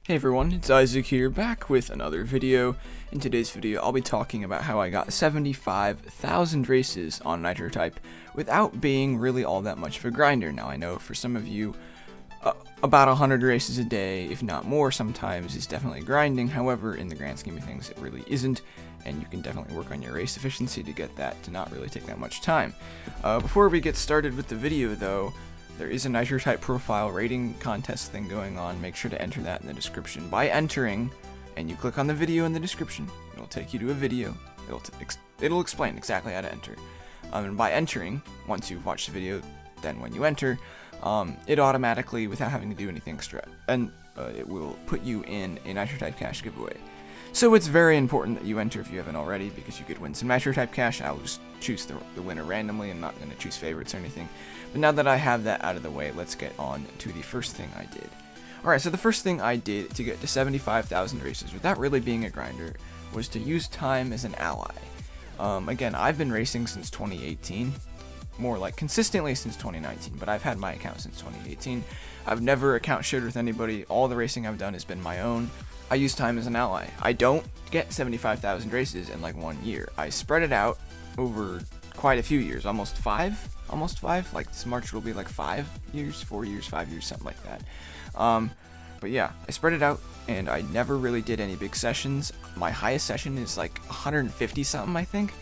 Hey everyone, it's Isaac here, back with another video. In today's video, I'll be talking about how I got 75,000 races on Nitro Type without being really all that much of a grinder. Now I know for some of you, about 100 races a day, if not more sometimes, is definitely grinding. However, in the grand scheme of things, it really isn't, and you can definitely work on your race efficiency to get that to not really take that much time. Before we get started with the video though, there is a Nitro Type profile rating contest thing going on. Make sure to enter that in the description. By entering, and you click on the video in the description, it'll take you to a video. It'll explain exactly how to enter. And by entering, once you've watched the video, then when you enter, it automatically, without having to do anything extra, and it will put you in a Nitro Type Cash giveaway. So it's very important that you enter if you haven't already, because you could win some Nitro Type Cash. I'll just choose the winner randomly. I'm not going to choose favorites or anything. But now that I have that out of the way, let's get on to the first thing I did. Alright, so the first thing I did to get to 75,000 races without really being a grinder was to use time as an ally. Again, I've been racing since 2018. More like consistently since 2019, but I've had my account since 2018. I've never account shared with anybody. All the racing I've done has been my own. I use time as an ally. I don't get 75,000 races in like 1 year. I spread it out over quite a few years, almost five, like this March will be like 5 years, 4 years, 5 years, something like that. But yeah, I spread it out, and I never really did any big sessions. My highest session is like 150 something, I think.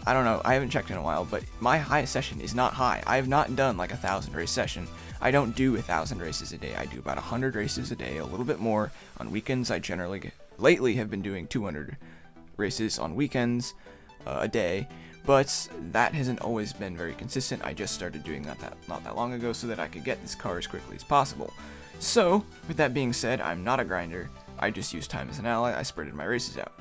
I don't know, I haven't checked in a while, but my highest session is not high. I have not done like 1,000 race session. I don't do 1,000 races a day. I do about 100 races a day, a little bit more. On weekends, I generally, lately have been doing 200 races on weekends a day, but that hasn't always been very consistent. I just started doing that not that long ago so that I could get this car as quickly as possible. So, with that being said, I'm not a grinder. I just use time as an ally. I spreaded my races out.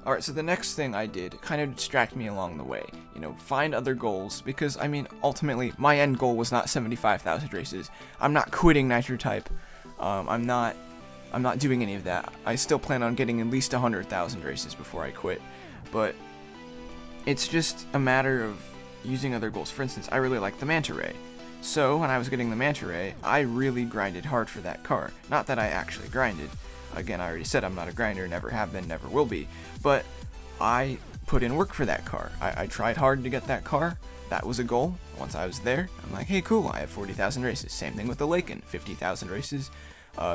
Alright, so the next thing I did kind of distract me along the way. You know, find other goals, because, I mean, ultimately, my end goal was not 75,000 races. I'm not quitting Nitro Type. I'm not doing any of that. I still plan on getting at least 100,000 races before I quit. But it's just a matter of using other goals. For instance, I really like the Manta Ray. So, when I was getting the Manta Ray, I really grinded hard for that car. Not that I actually grinded. Again, I already said I'm not a grinder, never have been, never will be, but I put in work for that car. I tried hard to get that car. That was a goal. Once I was there, I'm like, hey, cool, I have 40,000 races. Same thing with the Laken, 50,000 races,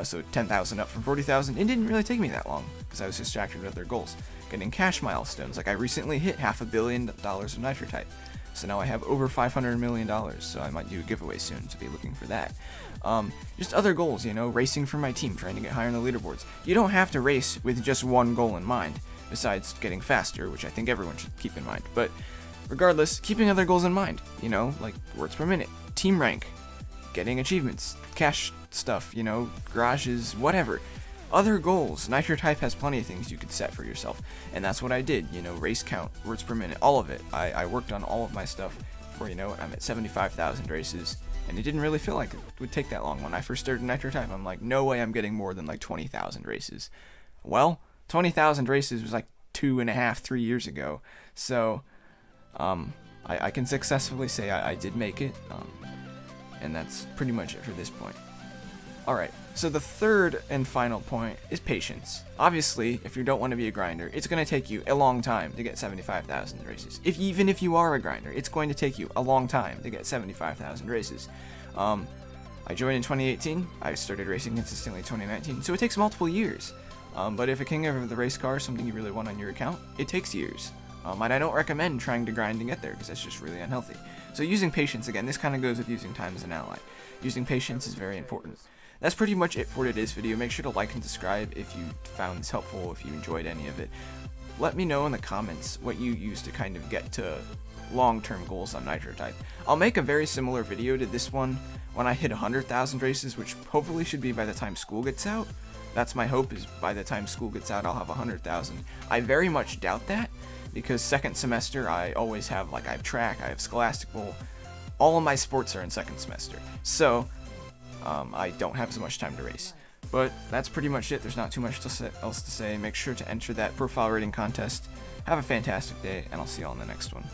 so 10,000 up from 40,000. It didn't really take me that long, because I was distracted with other goals. Getting cash milestones, like I recently hit $500 million of Nitro Type. So now I have over $500 million, so I might do a giveaway soon, so be looking for that. Just other goals, you know, racing for my team, trying to get higher on the leaderboards. You don't have to race with just one goal in mind, besides getting faster, which I think everyone should keep in mind. But regardless, keeping other goals in mind, you know, like words per minute, team rank, getting achievements, cash stuff, you know, garages, whatever. Other goals. Nitro Type has plenty of things you could set for yourself, and that's what I did, you know, race count, words per minute, all of it. I worked on all of my stuff before, you know, I'm at 75,000 races, and it didn't really feel like it would take that long. When I first started Nitro Type, I'm like, no way I'm getting more than like 20,000 races. Well, 20,000 races was like 2.5, 3 years ago, so I can successfully say I did make it, and that's pretty much it for this point. Alright, so the third and final point is patience. Obviously, if you don't want to be a grinder, it's going to take you a long time to get 75,000 races. Even if you are a grinder, it's going to take you a long time to get 75,000 races. I joined in 2018, I started racing consistently in 2019, so it takes multiple years. But if a King of the Race car is something you really want on your account, it takes years. And I don't recommend trying to grind to get there, because that's just really unhealthy. So using patience, again, this kind of goes with using time as an ally. Using patience is very important. That's pretty much it for today's video. Make sure to like and subscribe if you found this helpful, if you enjoyed any of it. Let me know in the comments what you use to kind of get to long-term goals on Nitro Type. I'll make a very similar video to this one when I hit 100,000 races, which hopefully should be by the time school gets out. That's my hope, is by the time school gets out, I'll have 100,000. I very much doubt that, because second semester I always have, like, I have track, I have Scholastic Bowl. All of my sports are in second semester. So I don't have as much time to race. But that's pretty much it. There's not too much else to say. Make sure to enter that profile rating contest. Have a fantastic day, and I'll see you all in the next one.